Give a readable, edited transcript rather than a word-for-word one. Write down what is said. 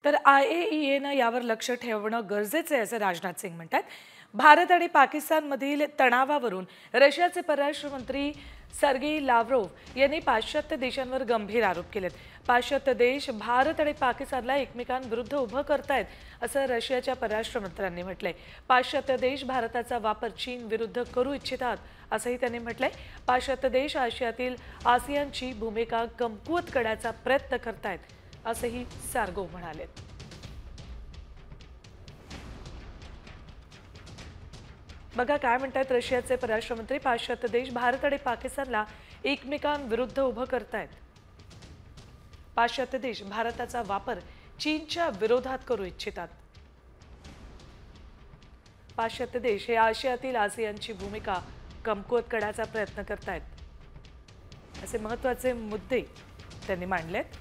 तर IAEAनं यावर लक्ष ठेवणं गरजेचं आहे असं राजनाथ सिंग म्हणतात। भारत आणि पाकिस्तानमधील तणावावरून रशियाचे परराष्ट्र मंत्री सर्गेई लाव्हरोव्ह यांनी पाश्चात्य देशांवर गंभीर आरोप केलेत। पाश्चात्य देश भारत आणि पाकिस्तानला एकमेकांविरुद्ध उभं करतायत असं रशियाच्या परराष्ट्र मंत्र्यांनी म्हटलंय। पाश्चात्य देश भारताचा वापर चीन विरुद्ध करू इच्छितात असंही त्यांनी म्हटलंय। पाश्चात्य देश आशियातील आसियानची भूमिका कमकुवत करण्याचा प्रयत्न करतायत असंही सार्गोव म्हणाले। बघा काय म्हणतात रशियाचे परराष्ट्र मंत्री, पाश्चात्य देश भारत आणि पाकिस्तानला एकमेकांविरुद्ध उभं करतायत। पाश्चात्य देश भारताचा वापर चीनच्या विरोधात करू इच्छितात। पाश्चात्य देश हे आशियातील आसियानची भूमिका कमकुवत करण्याचा प्रयत्न करतायत असे महत्त्वाचे मुद्दे त्यांनी मांडलेत।